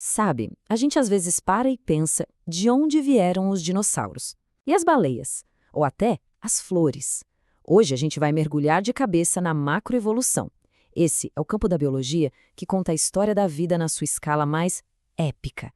Sabe, a gente às vezes para e pensa de onde vieram os dinossauros. E as baleias? Ou até as flores. Hoje a gente vai mergulhar de cabeça na macroevolução. Esse é o campo da biologia que conta a história da vida na sua escala mais épica.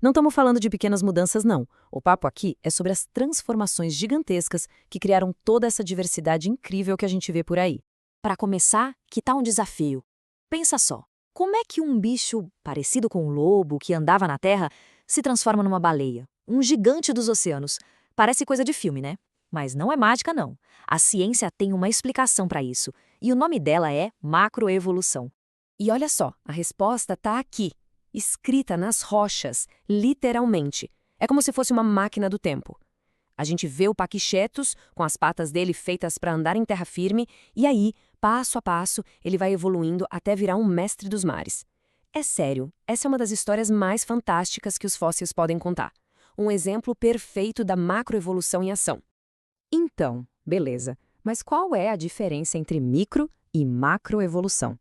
Não estamos falando de pequenas mudanças, não. O papo aqui é sobre as transformações gigantescas que criaram toda essa diversidade incrível que a gente vê por aí. Para começar, que tal um desafio? Pensa só, como é que um bicho parecido com um lobo que andava na Terra se transforma numa baleia? Um gigante dos oceanos. Parece coisa de filme, né? Mas não é mágica, não. A ciência tem uma explicação para isso, e o nome dela é macroevolução. E olha só, a resposta está aqui, escrita nas rochas, literalmente. É como se fosse uma máquina do tempo. A gente vê o Paquichetus com as patas dele feitas para andar em terra firme, e aí, passo a passo, ele vai evoluindo até virar um mestre dos mares. É sério, essa é uma das histórias mais fantásticas que os fósseis podem contar. Um exemplo perfeito da macroevolução em ação. Então, beleza, mas qual é a diferença entre micro e macroevolução?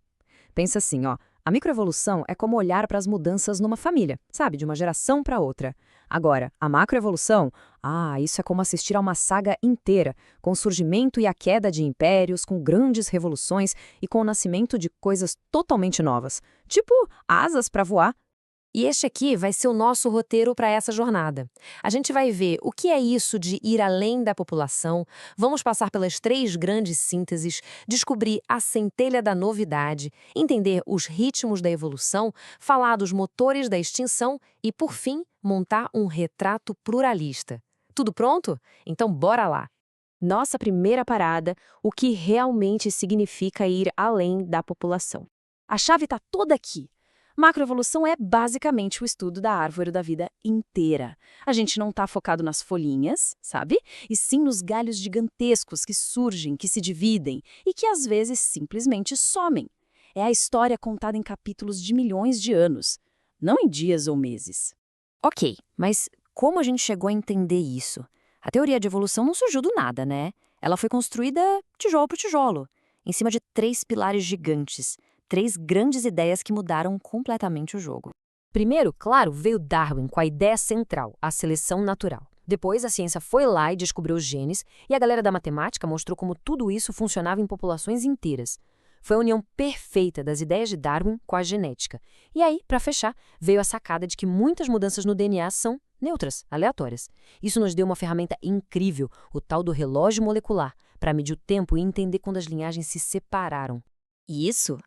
Pensa assim, ó, a microevolução é como olhar para as mudanças numa família, sabe, de uma geração para outra. Agora, a macroevolução, isso é como assistir a uma saga inteira, com o surgimento e a queda de impérios, com grandes revoluções e com o nascimento de coisas totalmente novas, tipo asas para voar. E este aqui vai ser o nosso roteiro para essa jornada. A gente vai ver o que é isso de ir além da população, vamos passar pelas 3 grandes sínteses, descobrir a centelha da novidade, entender os ritmos da evolução, falar dos motores da extinção e, por fim, montar um retrato pluralista. Tudo pronto? Então bora lá! Nossa primeira parada, o que realmente significa ir além da população. A chave está toda aqui. Macroevolução é basicamente o estudo da árvore da vida inteira. A gente não está focado nas folhinhas, sabe? E sim nos galhos gigantescos que surgem, que se dividem e que às vezes simplesmente somem. É a história contada em capítulos de milhões de anos, não em dias ou meses. Ok, mas como a gente chegou a entender isso? A teoria de evolução não surgiu do nada, né? Ela foi construída tijolo por tijolo, em cima de 3 pilares gigantes. 3 grandes ideias que mudaram completamente o jogo. Primeiro, claro, veio Darwin com a ideia central, a seleção natural. Depois, a ciência foi lá e descobriu os genes, e a galera da matemática mostrou como tudo isso funcionava em populações inteiras. Foi a união perfeita das ideias de Darwin com a genética. E aí, para fechar, veio a sacada de que muitas mudanças no DNA são neutras, aleatórias. Isso nos deu uma ferramenta incrível, o tal do relógio molecular, para medir o tempo e entender quando as linhagens se separaram. E isso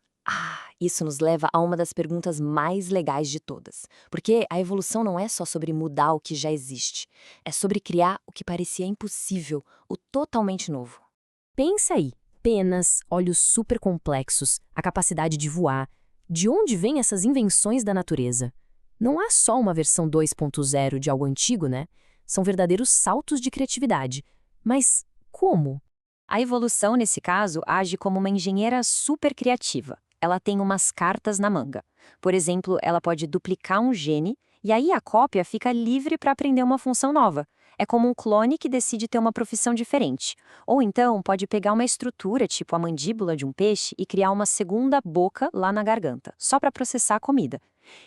nos leva a uma das perguntas mais legais de todas. Porque a evolução não é só sobre mudar o que já existe. É sobre criar o que parecia impossível, o totalmente novo. Pensa aí, penas, olhos super complexos, a capacidade de voar. De onde vêm essas invenções da natureza? Não há só uma versão 2.0 de algo antigo, né? São verdadeiros saltos de criatividade. Mas como? A evolução, nesse caso, age como uma engenheira super criativa. Ela tem umas cartas na manga. Por exemplo, ela pode duplicar um gene e aí a cópia fica livre para aprender uma função nova. É como um clone que decide ter uma profissão diferente. Ou então pode pegar uma estrutura, tipo a mandíbula de um peixe, e criar uma segunda boca lá na garganta, só para processar a comida.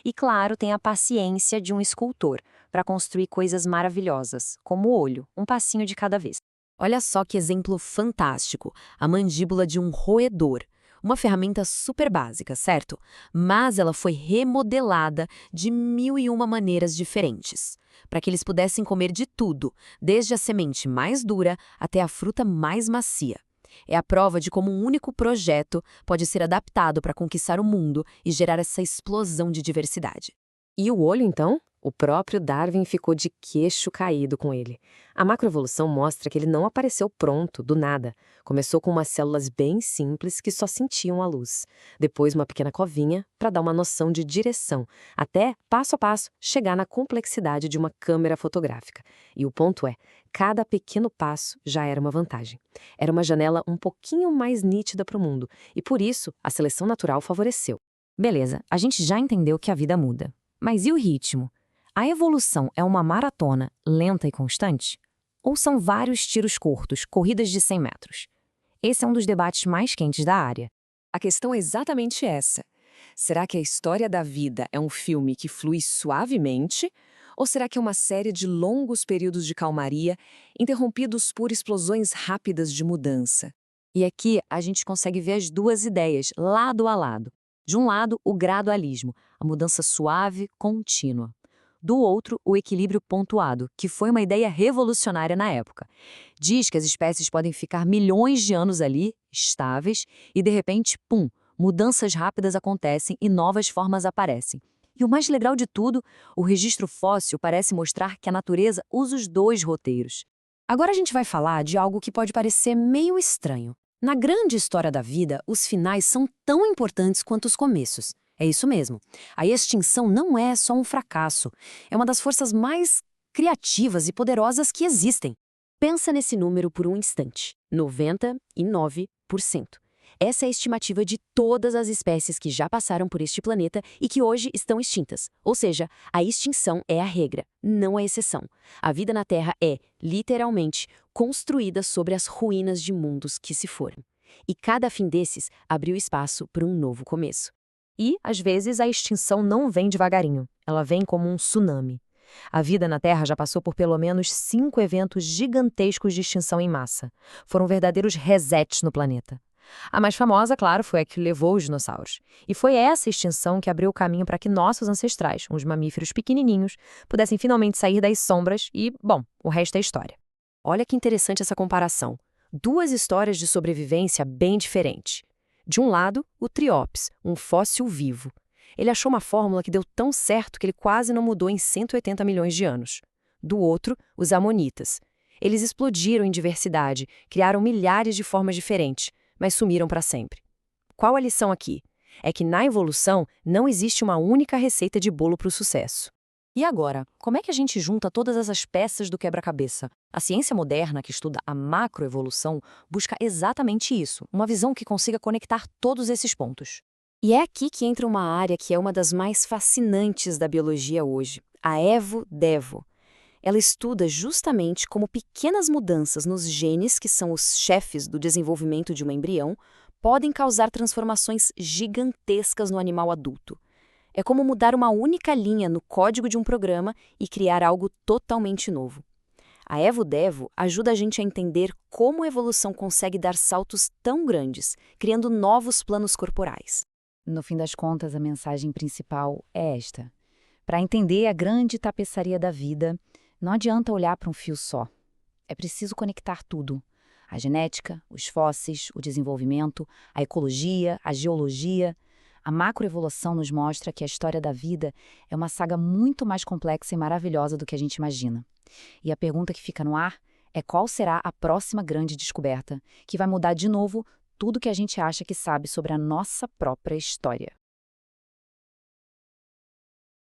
E claro, tem a paciência de um escultor para construir coisas maravilhosas, como o olho, um passinho de cada vez. Olha só que exemplo fantástico, a mandíbula de um roedor. Uma ferramenta super básica, certo? Mas ela foi remodelada de 1001 maneiras diferentes, para que eles pudessem comer de tudo, desde a semente mais dura até a fruta mais macia. É a prova de como um único projeto pode ser adaptado para conquistar o mundo e gerar essa explosão de diversidade. E o olho, então? O próprio Darwin ficou de queixo caído com ele. A macroevolução mostra que ele não apareceu pronto, do nada. Começou com umas células bem simples que só sentiam a luz. Depois uma pequena covinha para dar uma noção de direção, até, passo a passo, chegar na complexidade de uma câmera fotográfica. E o ponto é, cada pequeno passo já era uma vantagem. Era uma janela um pouquinho mais nítida para o mundo, e por isso a seleção natural favoreceu. Beleza, a gente já entendeu que a vida muda. Mas e o ritmo? A evolução é uma maratona lenta e constante? Ou são vários tiros curtos, corridas de 100 metros? Esse é um dos debates mais quentes da área. A questão é exatamente essa. Será que a história da vida é um filme que flui suavemente? Ou será que é uma série de longos períodos de calmaria, interrompidos por explosões rápidas de mudança? E aqui a gente consegue ver as duas ideias, lado a lado. De um lado, o gradualismo, a mudança suave, contínua. Do outro, o equilíbrio pontuado, que foi uma ideia revolucionária na época. Diz que as espécies podem ficar milhões de anos ali, estáveis, e de repente, pum, mudanças rápidas acontecem e novas formas aparecem. E o mais legal de tudo, o registro fóssil parece mostrar que a natureza usa os dois roteiros. Agora a gente vai falar de algo que pode parecer meio estranho. Na grande história da vida, os finais são tão importantes quanto os começos. É isso mesmo. A extinção não é só um fracasso. É uma das forças mais criativas e poderosas que existem. Pensa nesse número por um instante. 99%. Essa é a estimativa de todas as espécies que já passaram por este planeta e que hoje estão extintas. Ou seja, a extinção é a regra, não a exceção. A vida na Terra é, literalmente, construída sobre as ruínas de mundos que se foram. E cada fim desses abriu espaço para um novo começo. E, às vezes, a extinção não vem devagarinho, ela vem como um tsunami. A vida na Terra já passou por pelo menos 5 eventos gigantescos de extinção em massa. Foram verdadeiros resets no planeta. A mais famosa, claro, foi a que levou os dinossauros. E foi essa extinção que abriu o caminho para que nossos ancestrais, uns mamíferos pequenininhos, pudessem finalmente sair das sombras e, bom, o resto é história. Olha que interessante essa comparação. Duas histórias de sobrevivência bem diferentes. De um lado, o Triops, um fóssil vivo. Ele achou uma fórmula que deu tão certo que ele quase não mudou em 180 milhões de anos. Do outro, os Amonitas. Eles explodiram em diversidade, criaram milhares de formas diferentes, mas sumiram para sempre. Qual a lição aqui? É que na evolução não existe uma única receita de bolo para o sucesso. E agora, como é que a gente junta todas essas peças do quebra-cabeça? A ciência moderna, que estuda a macroevolução, busca exatamente isso, uma visão que consiga conectar todos esses pontos. E é aqui que entra uma área que é uma das mais fascinantes da biologia hoje, a Evo-Devo. Ela estuda justamente como pequenas mudanças nos genes, que são os chefes do desenvolvimento de um embrião, podem causar transformações gigantescas no animal adulto. É como mudar uma única linha no código de um programa e criar algo totalmente novo. A Evo-Devo ajuda a gente a entender como a evolução consegue dar saltos tão grandes, criando novos planos corporais. No fim das contas, a mensagem principal é esta. Para entender a grande tapeçaria da vida, não adianta olhar para um fio só. É preciso conectar tudo. A genética, os fósseis, o desenvolvimento, a ecologia, a geologia. A macroevolução nos mostra que a história da vida é uma saga muito mais complexa e maravilhosa do que a gente imagina. E a pergunta que fica no ar é qual será a próxima grande descoberta, que vai mudar de novo tudo que a gente acha que sabe sobre a nossa própria história.